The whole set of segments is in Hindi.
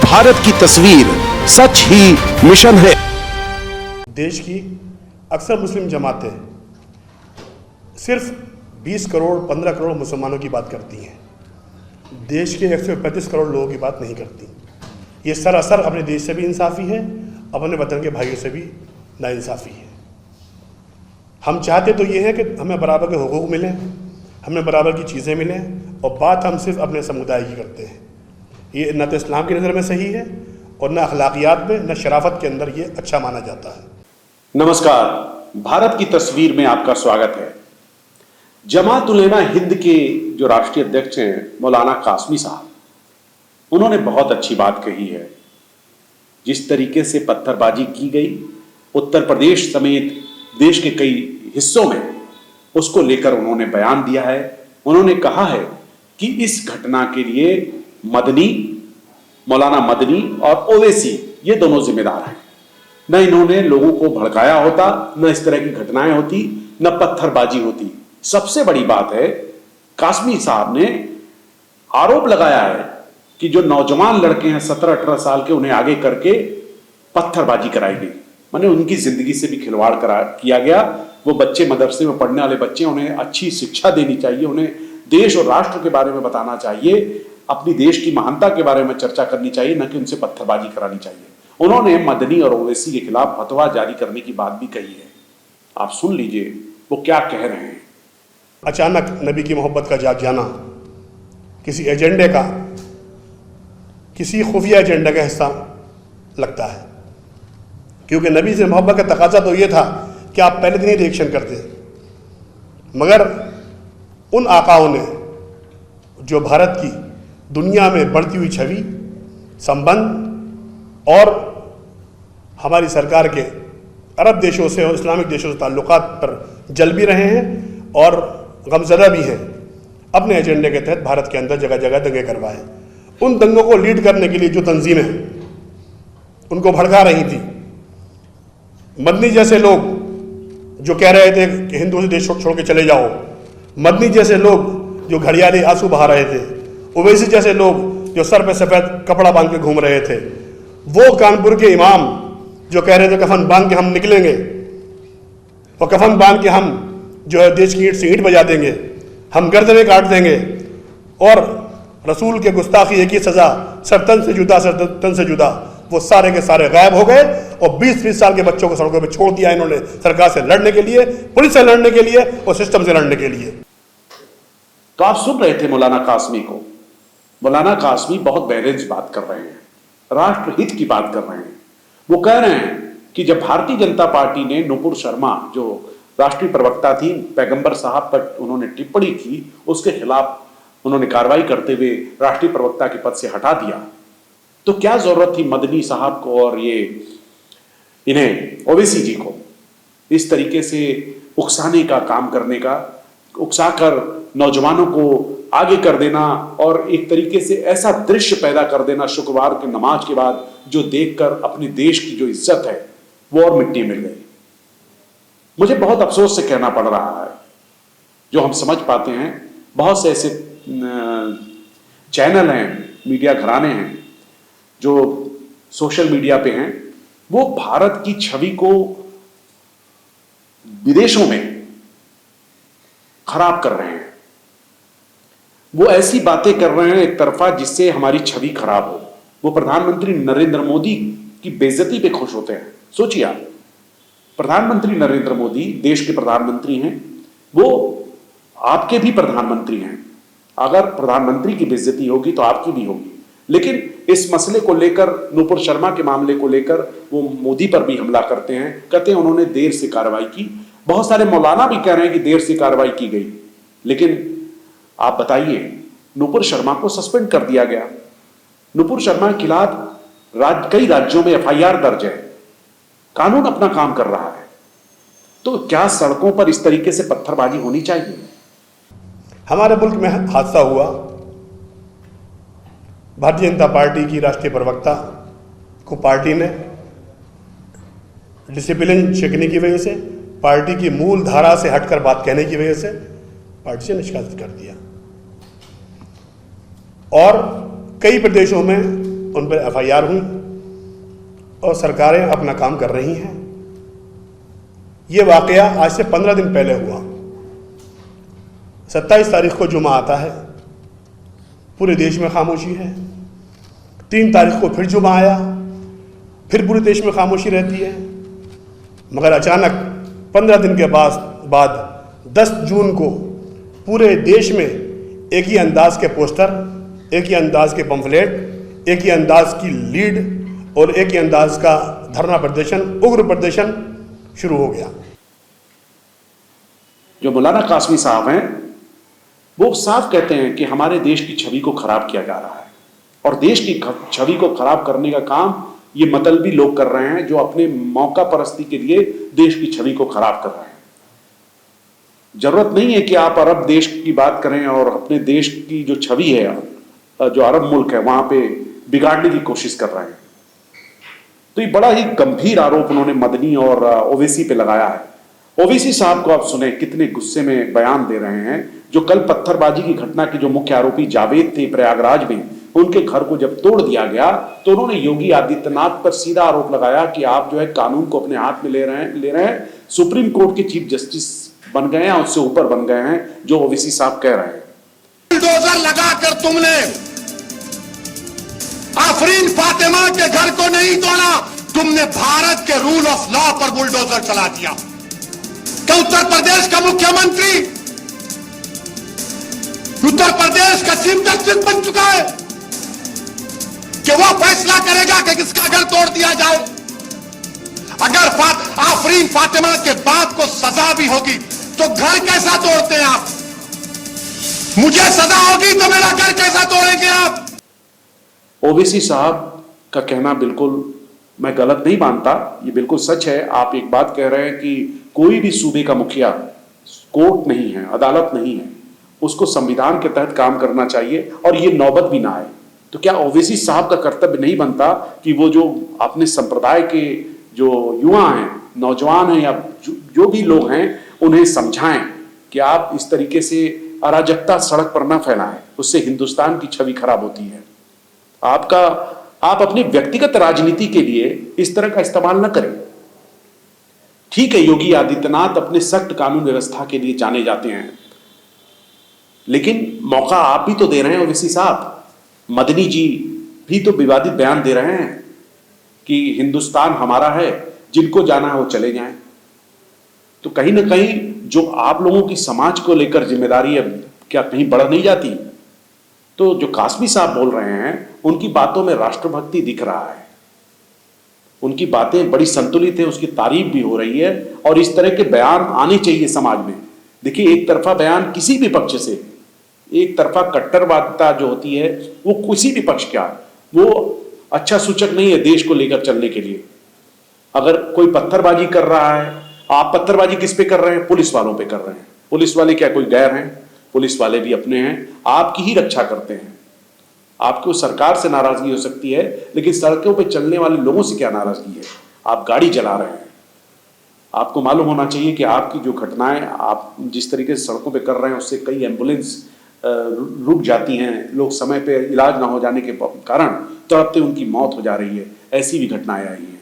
भारत की तस्वीर सच ही मिशन है। देश की अक्सर मुस्लिम जमातें सिर्फ 20 करोड़ 15 करोड़ मुसलमानों की बात करती हैं, देश के 135 करोड़ लोगों की बात नहीं करती। ये सरासर अपने देश से भी इंसाफ़ी है, अपने वतन के भाइयों से भी नाइंसाफ़ी है। हम चाहते तो ये है कि हमें बराबर के हुकूक मिलें, हमें बराबर की चीज़ें मिलें, और बात हम सिर्फ अपने समुदाय की करते हैं। ये न तो इस्लाम की नज़र में सही है और न अखलाकियात में, न शराफत के अंदर ये अच्छा माना जाता है। नमस्कार, भारत की तस्वीर में आपका स्वागत है। जमात उलेमा हिंद के जो राष्ट्रीय अध्यक्ष हैं मौलाना कासमी साहब, उन्होंने बहुत अच्छी बात कही है। जिस तरीके से पत्थरबाजी की गई उत्तर प्रदेश समेत देश के कई हिस्सों में, उसको लेकर उन्होंने बयान दिया है। उन्होंने कहा है कि इस घटना के लिए मौलाना मदनी और ओवैसी ये दोनों जिम्मेदार हैं। न इन्होंने लोगों को भड़काया होता, न इस तरह की घटनाएं होती, न पत्थरबाजी होती। सबसे बड़ी बात है, कासमी साहब ने आरोप लगाया है कि जो नौजवान लड़के हैं 17-18 साल के, उन्हें आगे करके पत्थरबाजी कराई गई, माने उनकी जिंदगी से भी खिलवाड़ किया गया। वो बच्चे मदरसे में पढ़ने वाले बच्चे, उन्हें अच्छी शिक्षा देनी चाहिए, उन्हें देश और राष्ट्र के बारे में बताना चाहिए, अपनी देश की महानता के बारे में चर्चा करनी चाहिए, न कि उनसे पत्थरबाजी करानी चाहिए। उन्होंने मदनी और ओवैसी के खिलाफ फतवा जारी करने की बात भी कही है। आप सुन लीजिए वो क्या कह रहे हैं। अचानक नबी की मोहब्बत का जाग जाना किसी एजेंडे का, किसी खुफिया एजेंडे का हिस्सा लगता है, क्योंकि नबी से मोहब्बत का तकाजा तो ये था कि आप पहले दिन ही रिएक्शन करते, मगर उन आकाओं ने जो भारत की दुनिया में बढ़ती हुई छवि, संबंध और हमारी सरकार के अरब देशों से और इस्लामिक देशों से ताल्लुकात पर जल भी रहे हैं और गमज़दा भी हैं, अपने एजेंडे के तहत भारत के अंदर जगह जगह दंगे करवाए। उन दंगों को लीड करने के लिए जो तंजीमें उनको भड़का रही थी, मदनी जैसे लोग जो कह रहे थे कि हिंदुओं से देश छोड़ के चले जाओ, मदनी जैसे लोग जो घड़ियाली आंसू बहा रहे थे, ओवैसी जैसे लोग जो सर पे सफ़ेद कपड़ा बांध के घूम रहे थे, वो कानपुर के इमाम जो कह रहे थे कफन बांध के हम निकलेंगे और कफन बांध के हम जो है देश की ईंट से ईंट बजा देंगे, हम गर्दनें काट देंगे, और रसूल के गुस्ताखी एक ही सज़ा, सर तन से जुदा, सर तन से जुदा, वो सारे के सारे गायब हो गए। और 20-20 साल के बच्चों को सड़कों पे छोड़ दिया इन्होंने, सरकार से लड़ने के लिए, पुलिस से लड़ने के लिए और सिस्टम से लड़ने के लिए। तो आप सुन रहे थे मौलाना कासमी को। मौलाना कासमी बहुत बैलेंस बात कर रहे हैं, राष्ट्र हित की बात कर रहे हैं। वो कह रहे हैं कि जब भारतीय जनता पार्टी ने नुपुर शर्मा जो राष्ट्रीय प्रवक्ता थी, पैगंबर साहब पर उन्होंने टिप्पणी की, उसके खिलाफ उन्होंने कार्रवाई करते हुए राष्ट्रीय प्रवक्ता के पद से हटा दिया। तो क्या जरूरत थी मदनी साहब को और ये इन्हें ओवैसी जी को इस तरीके से उकसाने का काम करने का, उकसाकर नौजवानों को आगे कर देना और एक तरीके से ऐसा दृश्य पैदा कर देना शुक्रवार की नमाज के बाद, जो देखकर अपने देश की जो इज्जत है वो और मिट्टी मिल गई। मुझे बहुत अफसोस से कहना पड़ रहा है, जो हम समझ पाते हैं, बहुत से ऐसे चैनल हैं, मीडिया घराने हैं जो सोशल मीडिया पे हैं, वो भारत की छवि को विदेशों में खराब कर रहे हैं। वो ऐसी बातें कर रहे हैं एक तरफा जिससे हमारी छवि खराब हो। वो प्रधानमंत्री नरेंद्र मोदी की बेइज्जती पे खुश होते हैं। सोचिए आप, प्रधानमंत्री नरेंद्र मोदी देश के प्रधानमंत्री हैं, वो आपके भी प्रधानमंत्री हैं। अगर प्रधानमंत्री की बेइज्जती होगी तो आपकी भी होगी। लेकिन इस मसले को लेकर, नुपुर शर्मा के मामले को लेकर, वो मोदी पर भी हमला करते हैं, कहते हैं उन्होंने देर से कार्रवाई की। बहुत सारे मौलाना भी कह रहे हैं कि देर से कार्रवाई की गई। लेकिन आप बताइए, नुपुर शर्मा को सस्पेंड कर दिया गया। नुपुर शर्मा के खिलाफ कई राज्यों में एफआईआर दर्ज है, कानून अपना काम कर रहा है। तो क्या सड़कों पर इस तरीके से पत्थरबाजी होनी चाहिए? हमारे मुल्क में हादसा हुआ, भारतीय जनता पार्टी की राष्ट्रीय प्रवक्ता को पार्टी ने डिसिप्लिन छिकने की वजह से, पार्टी की मूल धारा से हटकर बात कहने की वजह से पार्टी से निष्कासित कर दिया। और कई प्रदेशों में उन पर FIR हुई और सरकारें अपना काम कर रही हैं। ये वाकया आज से 15 दिन पहले हुआ। 27 तारीख को जुमा आता है, पूरे देश में खामोशी है। 3 तारीख को फिर जुमा आया, फिर पूरे देश में खामोशी रहती है। मगर अचानक 15 दिन के बाद 10 जून को पूरे देश में एक ही अंदाज के पोस्टर, एक ही अंदाज के पंफलेट, एक ही अंदाज की लीड और एक ही अंदाज का धरना प्रदर्शन, उग्र प्रदर्शन शुरू हो गया। जो मौलाना कासमी साहब हैं वो साफ कहते हैं कि हमारे देश की छवि को खराब किया जा रहा है, और देश की छवि को खराब करने का काम ये मतलबी लोग कर रहे हैं जो अपने मौका परस्ती के लिए देश की छवि को खराब कर रहे हैं। जरूरत नहीं है कि आप अरब देश की बात करें और अपने देश की जो छवि है, जो अरब मुल्क है, वहां पे बिगाड़ने की कोशिश कर रहे हैं। तो ये बड़ा ही गंभीर आरोप उन्होंने मदनी और ओवैसी पे लगाया है। ओवैसी साहब को आप सुने कितने गुस्से में बयान दे रहे हैं। जो कल पत्थरबाजी की घटना के जो मुख्य आरोपी जावेद थे प्रयागराज में, उनके घर को जब तोड़ दिया गया तो उन्होंने योगी आदित्यनाथ पर सीधा आरोप लगाया कि आप जो है कानून को अपने हाथ में ले रहे हैं। सुप्रीम कोर्ट के चीफ जस्टिस बन गए हैं, उससे ऊपर बन गए हैं, जो ओवैसी साहब कह रहे हैं। बुलडोजर लगाकर तुमने आफरीन फातिमा के घर को नहीं तोड़ा, तुमने भारत के रूल ऑफ लॉ पर बुलडोजर चला दिया। क्या उत्तर प्रदेश का मुख्यमंत्री उत्तर प्रदेश का चीफ जस्टिस बन चुका है कि वो फैसला करेगा कि किसका घर तोड़ दिया जाए? अगर आफरीन फातिमा के बाप को सजा भी होगी तो घर कैसा तोड़ते हैं आप? मुझे सजा होगी तो मेरा घर कैसा तोड़ेंगे आप? ओवैसी साहब का कहना बिल्कुल मैं गलत नहीं मानता, ये बिल्कुल सच है। आप एक बात कह रहे हैं कि कोई भी सूबे का मुखिया कोर्ट नहीं है, अदालत नहीं है, उसको संविधान के तहत काम करना चाहिए और ये नौबत भी ना आए। तो क्या ओवैसी साहब का कर्तव्य नहीं बनता कि वो जो अपने संप्रदाय के जो युवा हैं, नौजवान हैं या जो भी लोग हैं, उन्हें समझाएं कि आप इस तरीके से अराजकता सड़क पर ना फैलाएं, उससे हिंदुस्तान की छवि खराब होती है। आप अपनी व्यक्तिगत राजनीति के लिए इस तरह का इस्तेमाल ना करें। ठीक है, योगी आदित्यनाथ अपने सख्त कानून व्यवस्था के लिए जाने जाते हैं, लेकिन मौका आप भी तो दे रहे हैं ओवैसी साहब। मदनी जी भी तो विवादित बयान दे रहे हैं कि हिंदुस्तान हमारा है, जिनको जाना है वो चले जाएं। तो कहीं ना कहीं जो आप लोगों की समाज को लेकर जिम्मेदारी है, क्या कहीं बढ़ नहीं जाती? तो जो कासमी साहब बोल रहे हैं उनकी बातों में राष्ट्रभक्ति दिख रहा है, उनकी बातें बड़ी संतुलित है, उसकी तारीफ भी हो रही है, और इस तरह के बयान आने चाहिए समाज में। देखिए, एक तरफा बयान किसी भी पक्ष से, एक तरफा कट्टरवादिता जो होती है वो किसी भी पक्ष का, वो अच्छा सूचक नहीं है देश को लेकर चलने के लिए। अगर कोई पत्थरबाजी कर रहा है, आप पत्थरबाजी किस पे कर रहे हैं? पुलिस वालों पे कर रहे हैं। पुलिस वाले क्या कोई गैर हैं? पुलिस वाले भी अपने हैं, आपकी ही रक्षा करते हैं। आपको सरकार से नाराजगी हो सकती है, लेकिन सड़कों पे चलने वाले लोगों से क्या नाराजगी है? आप गाड़ी चला रहे हैं, आपको मालूम होना चाहिए कि आपकी जो घटनाएं आप जिस तरीके से सड़कों पे कर रहे हैं, उससे कई एम्बुलेंस रुक जाती हैं, लोग समय पे इलाज ना हो जाने के कारण तड़पते उनकी मौत हो जा रही है। ऐसी भी घटनाएं आई हैं।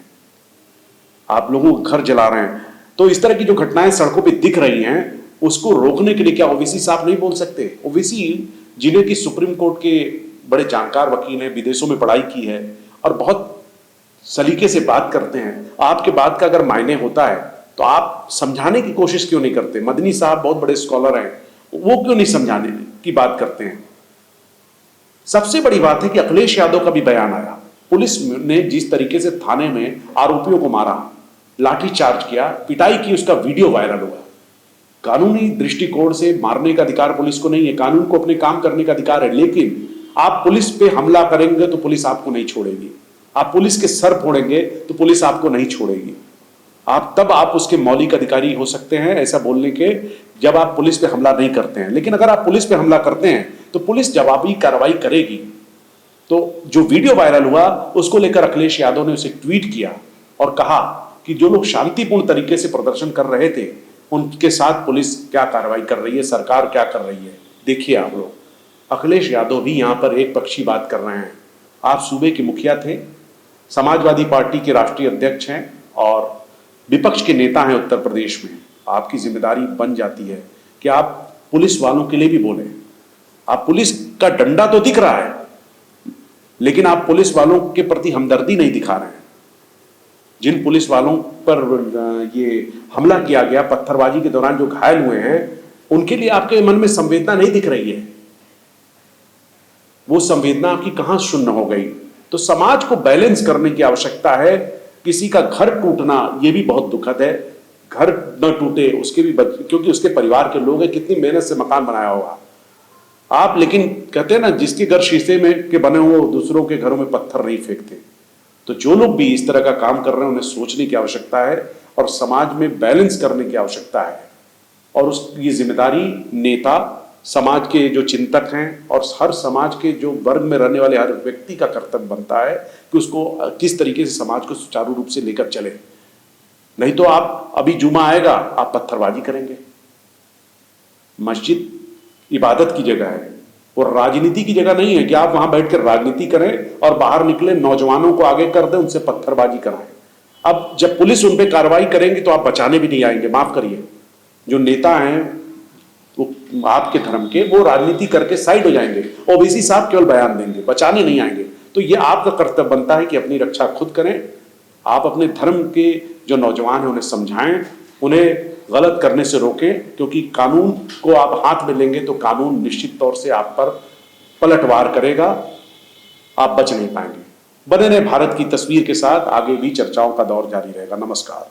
आप लोगों को घर जला रहे हैं। तो इस तरह की जो घटनाएं सड़कों पे दिख रही हैं, उसको रोकने के लिए क्या ओवैसी साहब नहीं बोल सकते? ओवैसी जिले की सुप्रीम कोर्ट के बड़े जानकार वकील हैं, विदेशों में पढ़ाई की है और बहुत सलीके से बात करते हैं। आपके बात का अगर मायने होता है तो आप समझाने की कोशिश क्यों नहीं करते? मदनी साहब बहुत बड़े स्कॉलर हैं, वो क्यों नहीं समझाने की बात करते हैं? सबसे बड़ी बात है कि अखिलेश यादव का भी बयान आया। पुलिस ने जिस तरीके से थाने में आरोपियों को मारा, लाठी चार्ज किया, पिटाई की, उसका वीडियो वायरल हुआ। कानूनी दृष्टिकोण से मारने का अधिकार पुलिस को नहीं है, कानून को अपने काम करने का अधिकार है, लेकिन आप पुलिस पे हमला करेंगे तो पुलिस आपको नहीं छोड़ेगी। आप पुलिस के सर फोड़ेंगे तो पुलिस आपको नहीं छोड़ेगी। आप उसके मौलिक अधिकारी हो सकते हैं ऐसा बोलने के, जब आप पुलिस पे हमला नहीं करते हैं। लेकिन अगर आप पुलिस पे हमला करते हैं तो पुलिस जवाबी कार्रवाई करेगी। तो जो वीडियो वायरल हुआ, उसको लेकर अखिलेश यादव ने उसे ट्वीट किया और कहा कि जो लोग शांतिपूर्ण तरीके से प्रदर्शन कर रहे थे, उनके साथ पुलिस क्या कार्रवाई कर रही है, सरकार क्या कर रही है। देखिए आप लोग, अखिलेश यादव भी यहां पर एक पक्षी बात कर रहे हैं। आप सूबे के मुखिया थे, समाजवादी पार्टी के राष्ट्रीय अध्यक्ष हैं और विपक्ष के नेता हैं उत्तर प्रदेश में। आपकी जिम्मेदारी बन जाती है कि आप पुलिस वालों के लिए भी बोलें। आप पुलिस का डंडा तो दिख रहा है, लेकिन आप पुलिस वालों के प्रति हमदर्दी नहीं दिखा रहे हैं। जिन पुलिस वालों पर ये हमला किया गया, पत्थरबाजी के दौरान जो घायल हुए हैं, उनके लिए आपके मन में संवेदना नहीं दिख रही है। वो संवेदना आपकी कहां शून्य हो गई? तो समाज को बैलेंस करने की आवश्यकता है। किसी का घर टूटना ये भी बहुत दुखद है। घर न टूटे उसके भी क्योंकि उसके परिवार के लोग हैं, कितनी मेहनत से मकान बनाया होगा आप, लेकिन कहते हैं ना, जिसके घर शीशे में के बने हुए दूसरों के घरों में पत्थर नहीं फेंकते। तो जो लोग भी इस तरह का काम कर रहे हैं, उन्हें सोचने की आवश्यकता है और समाज में बैलेंस करने की आवश्यकता है। और उसकी जिम्मेदारी नेता, समाज के जो चिंतक हैं और हर समाज के जो वर्ग में रहने वाले हर व्यक्ति का कर्तव्य बनता है कि उसको किस तरीके से समाज को सुचारू रूप से लेकर चले। नहीं तो आप, अभी जुमा आएगा, आप पत्थरबाजी करेंगे। मस्जिद इबादत की जगह है और राजनीति की जगह नहीं है कि आप वहां बैठकर राजनीति करें और बाहर निकले नौजवानों को आगे कर दें, उनसे पत्थरबाजी कराएं। अब जब पुलिस उन पे कार्रवाई करेंगी तो आप बचाने भी नहीं आएंगे। माफ करिए, जो नेता हैं वो आपके धर्म के, वो राजनीति करके साइड हो जाएंगे। ओबीसी साहब केवल बयान देंगे, बचाने नहीं आएंगे। तो ये आपका कर्तव्य बनता है कि अपनी रक्षा खुद करें। आप अपने धर्म के जो नौजवान हैं उन्हें समझाएं, उन्हें गलत करने से रोकें, क्योंकि कानून को आप हाथ में लेंगे तो कानून निश्चित तौर से आप पर पलटवार करेगा, आप बच नहीं पाएंगे। बने रहे भारत की तस्वीर के साथ, आगे भी चर्चाओं का दौर जारी रहेगा। नमस्कार।